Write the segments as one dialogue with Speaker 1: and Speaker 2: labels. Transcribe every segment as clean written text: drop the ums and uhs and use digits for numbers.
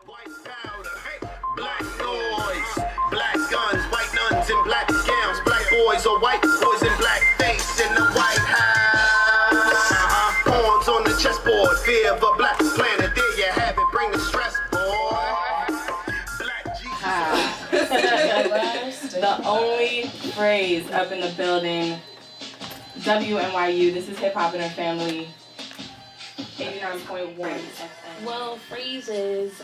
Speaker 1: White powder, hey, black noise, black guns, white nuns in black gowns, black boys or white boys in black face in the White House. Pawns on the chessboard, fear of a black planet. There you have it, bring the stress, boy. Black Jesus.
Speaker 2: The only phrase up in the building. WNYU. This is Hip Hop and Her Family. 89.1 FM.
Speaker 3: Well, Fraz is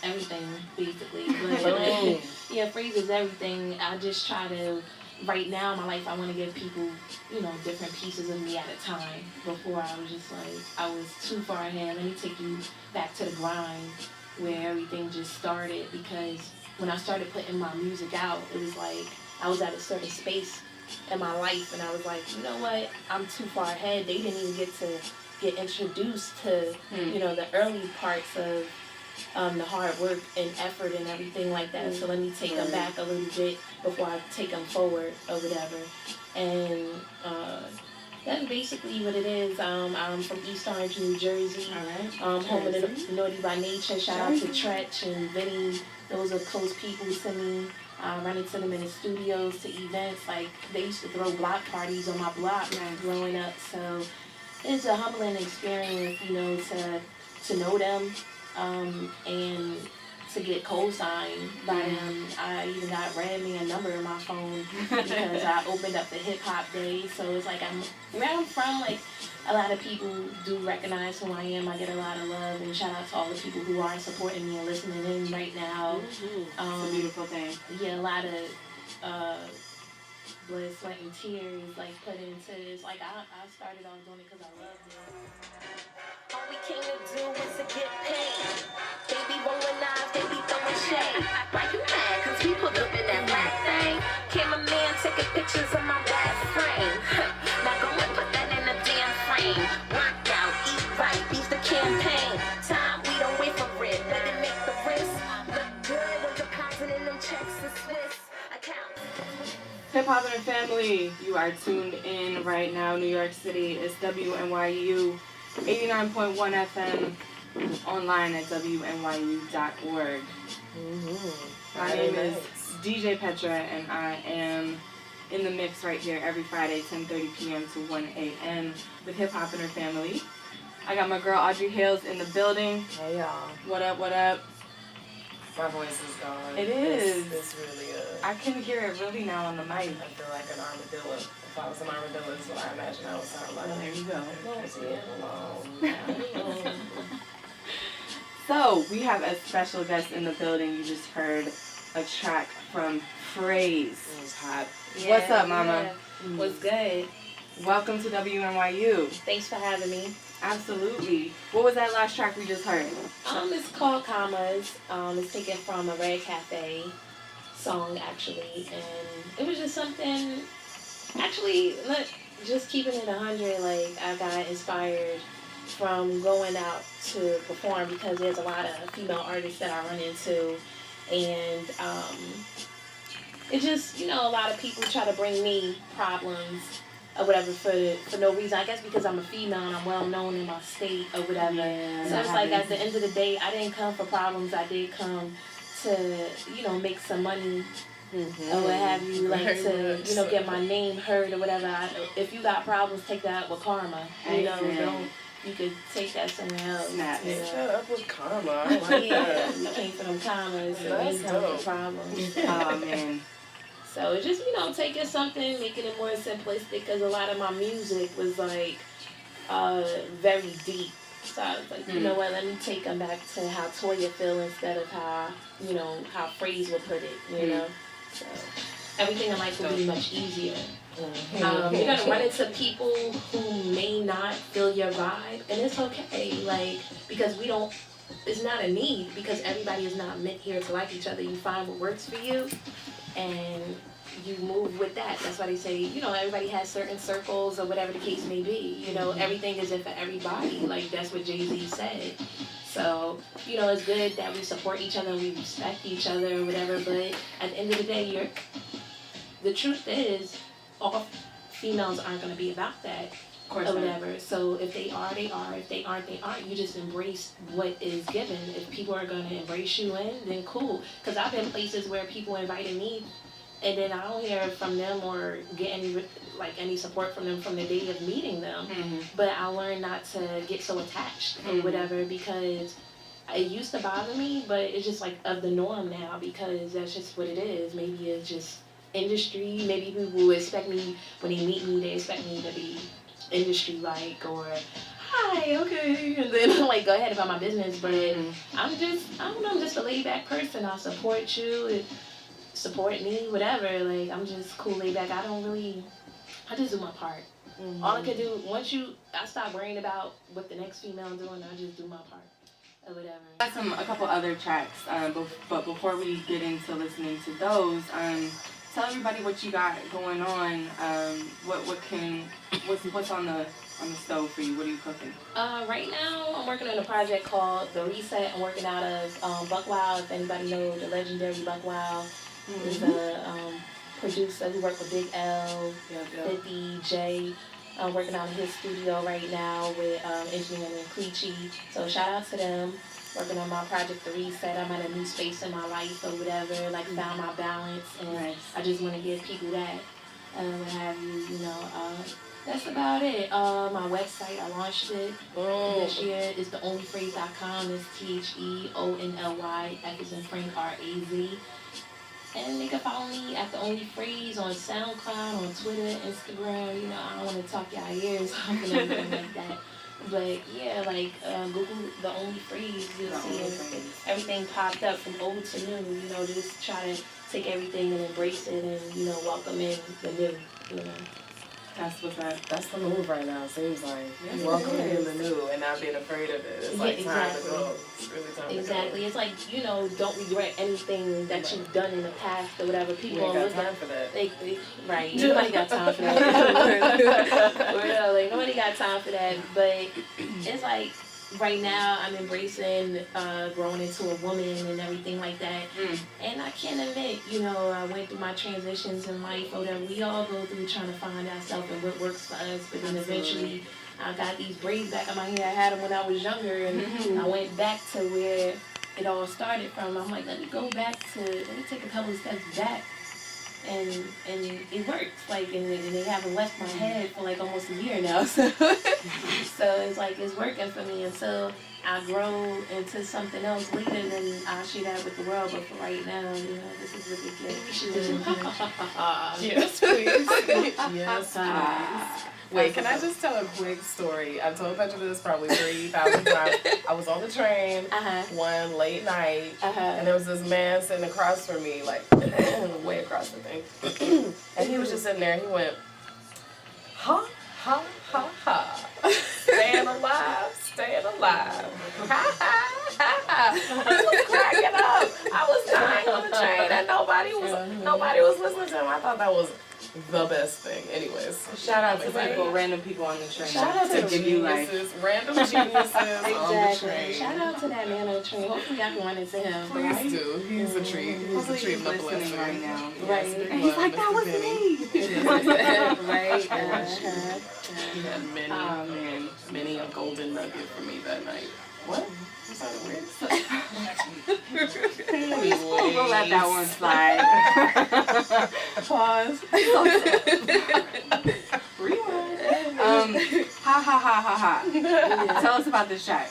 Speaker 3: everything, basically. But, yeah, Fraz is everything. I just try to, right now in my life, I want to give people, you know, different pieces of me at a time. Before I was just like, I was too far ahead. Let me take you back to the grind where everything just started. Because when I started putting my music out, it was like I was at a certain space in my life. And I was like, you know what? I'm too far ahead. They didn't even get introduced to, you know, the early parts of the hard work and effort and everything like that. So let me take them back a little bit before I take them forward or whatever. And that's basically what it is. I'm from East Orange, New Jersey. Home of the Naughty by Nature. Shout out to Tretch and Vinny. Those are close people to me. I run into them in the studios to events. Like, they used to throw block parties on my block growing up. So it's a humbling experience, you know, to know them and to get co-signed by them. I even got randomly a number in my phone because I opened up the hip hop day. So it's like where I'm from, like a lot of people do recognize who I am. I get a lot of love, and shout out to all the people who are supporting me and listening in right now.
Speaker 2: It's a beautiful thing.
Speaker 3: Yeah, a lot of blood, sweat, and tears, like, put into this. Like, I started off doing it because I loved it.
Speaker 4: All we came to do was to get paid. They be rolling knives, they be throwing shade. Why you mad? Cause we put up in that black thing. Cameraman taking pictures of my bad frame. Now go and put that in the damn frame. Work out, eat right, beats the campaign. Time, we don't wait for it. Let it make the risk. Look good when depositing them checks to Swiss.
Speaker 2: Hip Hop and Her Family, you are tuned in right now. New York City is WNYU 89.1 FM, online at WNYU.org. My name is DJ Petra, and I am in the mix right here every Friday, 10:30 p.m. to 1 a.m. with Hip Hop and Her Family. I got my girl Audrey Hailes in the building.
Speaker 5: Hey y'all.
Speaker 2: What up, what up?
Speaker 5: My voice is gone.
Speaker 2: It is.
Speaker 5: It's really
Speaker 2: I can hear it really now on the mic.
Speaker 5: I feel like an armadillo. If I was an armadillo, that's what I imagine I would sound like.
Speaker 2: Well, there you go.
Speaker 5: Alone.
Speaker 2: So, we have a special guest in the building. You just heard a track from Fraz.
Speaker 5: It was hot.
Speaker 3: Yeah,
Speaker 2: What's up, mama?
Speaker 3: Yeah. What's good?
Speaker 2: Welcome to WNYU.
Speaker 3: Thanks for having me.
Speaker 2: Absolutely. What was that last track we just heard?
Speaker 3: It's called Commas. It's taken from a Red Cafe song, actually, and it was just something. Actually, look, just keeping it 100. Like, I got inspired from going out to perform because there's a lot of female artists that I run into, and it just, you know, a lot of people try to bring me problems or whatever for no reason. I guess because I'm a female and I'm well known in my state or whatever.
Speaker 2: Yeah,
Speaker 3: so it's like at the end of the day, I didn't come for problems. I did come to, you know, make some money or what have you, like to, you know, get my name heard or whatever. If you got problems, take that with karma. You know, you could take that somewhere else.
Speaker 2: Snap.
Speaker 3: You know?
Speaker 5: Shut up with karma. I like that.
Speaker 3: We came for them commas, so
Speaker 5: That's
Speaker 3: we come
Speaker 5: dope.
Speaker 3: for problems.
Speaker 2: Oh, man.
Speaker 3: So it's just, you know, taking something, making it more simplistic, because a lot of my music was like very deep. So I was like, you know what, let me take them back to how Toya feel instead of how, you know, how Fraz would put it, you know. So everything in life will be much easier. You're going to run into people who may not feel your vibe, and it's okay, like, because we don't, it's not a need, because everybody is not meant here to like each other. You find what works for you, and you move with that. That's why they say, you know, everybody has certain circles or whatever the case may be. You know, everything isn't for everybody. Like, that's what Jay-Z said. So, you know, it's good that we support each other and we respect each other or whatever, but at the end of the day, the truth is, all females aren't going to be about that.
Speaker 2: course
Speaker 3: or
Speaker 2: not.
Speaker 3: whatever. So if they are, they are. If they aren't, they aren't. You just embrace what is given. If people are going to embrace you in, then cool. Because I've been places where people invited me, and then I don't hear from them or get any support from them from the day of meeting them. But I learned not to get so attached or whatever, because it used to bother me, but it's just like of the norm now, because that's just what it is. Maybe it's just industry. Maybe people expect me, when they meet me, they expect me to be industry-like, or hi, okay, and then like go ahead about my business. But I'm just a laid-back person. I'll support you, support me, whatever. Like, I'm just cool, laid-back. I just do my part. All I could do, I stop worrying about what the next female doing, I just do my part. Or whatever.
Speaker 2: A couple other tracks, but before we get into listening to those, tell everybody what you got going on. What's on the stove for you? What are you cooking?
Speaker 3: Right now, I'm working on a project called The Reset. I'm working out of Buck Wild. If anybody knows the legendary Buck Wild, is a producer who worked with Big L, 50 J. I'm working out in his studio right now with engineer and Cleachy. So shout out to them. Working on my project, The Reset. I'm at a new space in my life or whatever, like found my balance, and I just want to give people that, what have you, that's about it. My website, I launched it this year. It's theonlyphrase.com. It's TheOnly, F as in Frank, R-A-Z. And they can follow me at The Only Phrase on SoundCloud, on Twitter, Instagram. I don't want to talk y'all ears off and everything like that. But yeah, like Google The Only Phrase, you'll see everything popped up from old to new. Just try to take everything and embrace it, and welcome in the new.
Speaker 2: That's what's up.
Speaker 5: That's the move right now, it seems like. Welcoming in the new and not being afraid of it. It's like time to go. It's really time to go.
Speaker 3: Exactly. It's like, don't regret anything that you've done in the past or whatever. People
Speaker 5: ain't got time for that.
Speaker 3: Right. Nobody got time for that. Real, like, nobody got time for that. But it's like, right now I'm embracing growing into a woman and everything like that. And I can't admit, I went through my transitions in life or whatever. We all go through trying to find ourselves and what works for us. But then eventually I got these braids back on my hair. I had them when I was younger, and I went back to where it all started from. I'm like, let me take a couple of steps back. And it works, like, and they haven't left my head for like almost a year now, so it's like it's working for me until I grow into something else later, then I'll share that with the world. But for right now, this is what we get.
Speaker 5: Yes, please. Yes, please. Wait, can I just tell a quick story? I've told Petra this probably 3,000 times. I was on the train one late night, and there was this man sitting across from me, like, way across the thing. And he was just sitting there, and he went, ha, ha, ha, ha. Staying alive, staying alive. Ha, ha, ha, ha. I was cracking up. I was dying on the train, and nobody was listening to him. I thought that was the best thing. Anyways,
Speaker 2: shout out to random people on the train.
Speaker 5: Shout out to
Speaker 2: give you life.
Speaker 5: Random geniuses on the train.
Speaker 3: Shout out to that man on the train. Hopefully I can run into him.
Speaker 5: Please do. He's a treat. He's a treat and a blessing
Speaker 2: right now.
Speaker 5: Yes,
Speaker 2: right. And he's like, that was me. Right.
Speaker 5: He had many a golden nugget for me that night. What? Was that weird?
Speaker 2: We'll let that one slide. Pause. Rewind. Ha ha ha ha ha. Tell us about this track.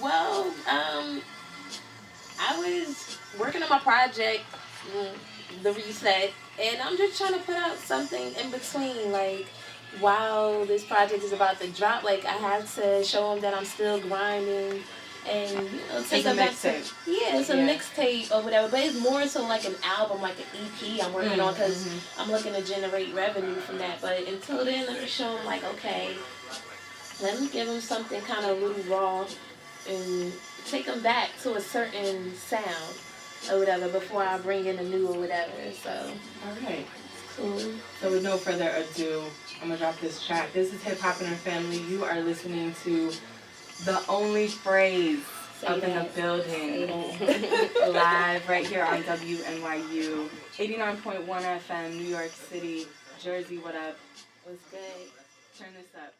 Speaker 3: Well, I was working on my project, The Reset, and I'm just trying to put out something in between, like, while this project is about to drop, like, I have to show them that I'm still grinding and take them back to, it's a mixtape or whatever, but it's more so like an album, like an EP I'm working on, because I'm looking to generate revenue from that. But until then, let me show them, like, okay, let me give them something kind of a little raw and take them back to a certain sound or whatever before I bring in a new or whatever. So
Speaker 2: alright,
Speaker 3: cool.
Speaker 2: So with no further ado, I'm gonna drop this track. This is Hip Hop and Her Family. You are listening to The Only Phrase up in the building. Live right here on WNYU. 89.1 FM, New York City, Jersey, what up?
Speaker 3: What's good?
Speaker 2: Turn this up.